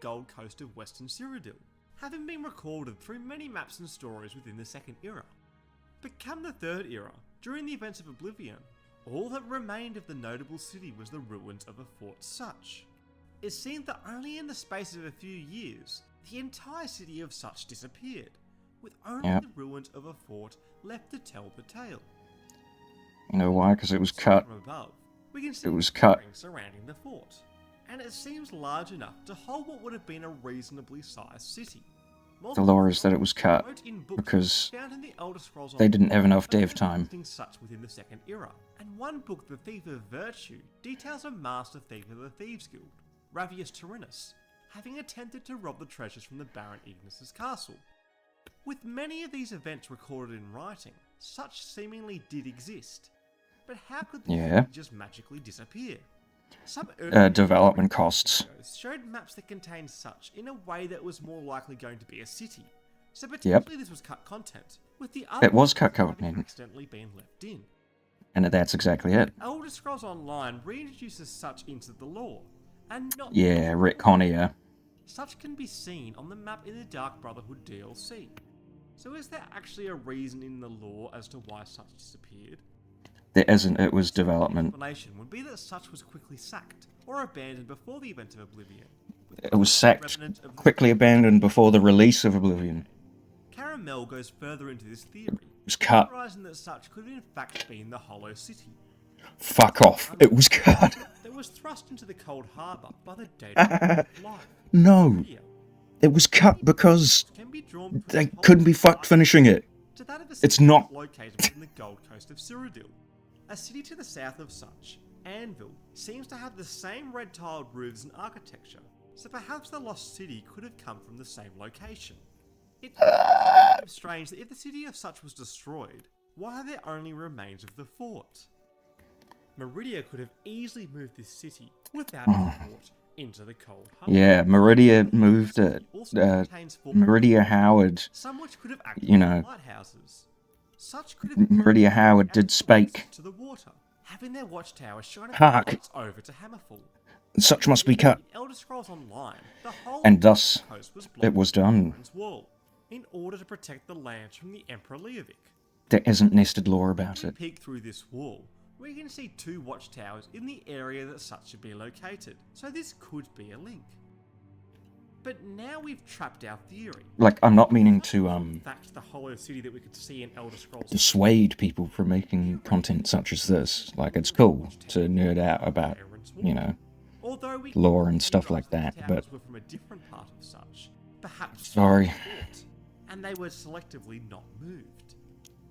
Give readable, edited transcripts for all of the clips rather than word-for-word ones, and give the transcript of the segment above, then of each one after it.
Gold Coast of Western Cyrodiil, having been recorded through many maps and stories within the Second Era. But come the Third Era, during the events of Oblivion, all that remained of the notable city was the ruins of a Fort Sutch. It seemed that only in the space of a few years, the entire city of Sutch disappeared, with only the ruins of a fort left to tell the tale. You know why? Because it was cut. From above, we can see It was cut. surrounding the fort, and it seems large enough to hold what would have been a reasonably sized city. The lore is that it was cut because they didn't have enough dev time. Such within the Second Era, and one book, The Thief of Virtue, details a master thief of the Thieves Guild, Ravius Tyrannus, having attempted to rob the treasures from the Baron Ignis's castle. With many of these events recorded in writing, Sutch seemingly did exist, but how could the city just magically disappear? Some development costs showed maps that contained Sutch in a way that was more likely going to be a city, so potentially this was cut content, with the other it was cut content accidentally being left in. And that's exactly it. Elder Scrolls Online reintroduces Sutch into the lore, and not retconnia. Sutch can be seen on the map in the Dark Brotherhood DLC. So is there actually a reason in the lore as to why Sutch disappeared? There isn't, it was development. The explanation would be that Sutch was quickly sacked, or abandoned before the event of Oblivion. It was sacked, quickly abandoned before the release of Oblivion. Caramel goes further into this theory, it was cut. Theorizing that Sutch could have in fact been the Hollow City. Fuck off, it was cut. That was thrust into the cold harbour by the data of life. No, it was cut because they couldn't be fucked finishing it. It's not located in the Gold Coast of Cyrodiil. A city to the south of Sutch, Anvil, seems to have the same red-tiled roofs and architecture, so perhaps the lost city could have come from the same location. It seems strange that if the city of Sutch was destroyed, why are there only remains of the fort? Meridia could have easily moved this city without a fort into the cold harbor. Yeah, Meridia moved it. Meridia Howard, some which could have lighthouses. Such could have Meridia Howard did spake. To the water, having their watchtower shining over to Hammerfall. Such must be cut. Elder Scrolls Online, the whole and thus was it was done. Wall, in order to protect the lands from the Emperor Leovic. There isn't nested lore about it. Peek through this wall, we can see two watchtowers in the area that Sutch should be located, so this could be a link. But now we've trapped our theory. Like, I'm not meaning to fact, the Hollow City that we could see in Elder Scrolls dissuade people from making content such as this. Like, it's cool to nerd out about, you know, lore and stuff like that, but were from a different part of Sutch, perhaps sorry, and they were selectively not moved.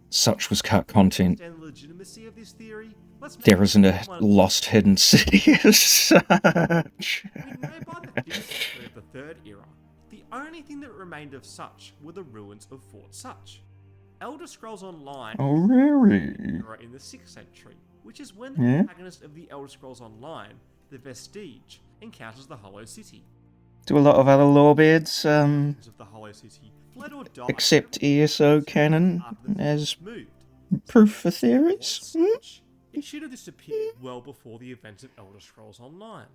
Such was cut content. The legitimacy of this theory, there isn't a lost hidden city as such. We know by the 5th century of the Third Era, the only thing that remained of Sutch were the ruins of Fort Sutch. Elder Scrolls Online really? in the 6th century, which is when the protagonist of the Elder Scrolls Online, the Vestige, encounters the Hollow City. Do a lot of other lorebeards, of the Hollow City fled or died accept ESO canon as proof for theories? It should have disappeared well before the events of Elder Scrolls Online.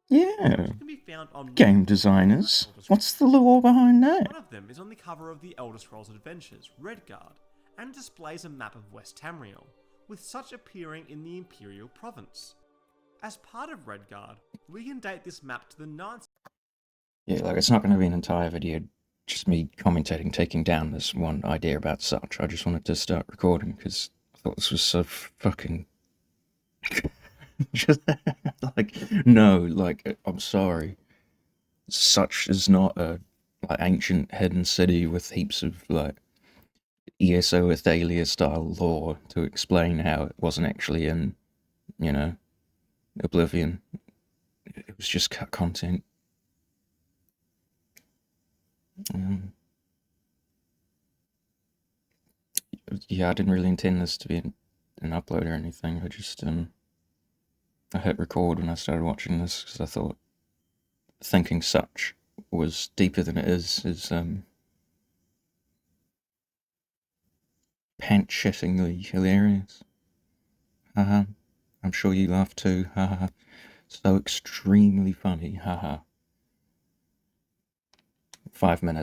Yeah. Can be found on game designers. What's the lore behind that? One of them is on the cover of the Elder Scrolls Adventures, Redguard, and displays a map of West Tamriel, with Sutch appearing in the Imperial Province. As part of Redguard, we can date this map to the 9th. Yeah, like, it's not going to be an entire video, just me commentating, taking down this one idea about Sutch. I just wanted to start recording, because I thought this was so fucking... just, like, no, like, I'm sorry. Sutch is not a, like, ancient hidden city with heaps of, like, ESO Ithelia style lore to explain how it wasn't actually in, you know, Oblivion. It was just cut content. Yeah, I didn't really intend this to be an upload or anything. I just I hit record when I started watching this because I thought thinking Sutch was deeper than it is pant-shittingly hilarious. Haha. I'm sure you laugh too. Haha. So extremely funny. Haha. 5 minutes.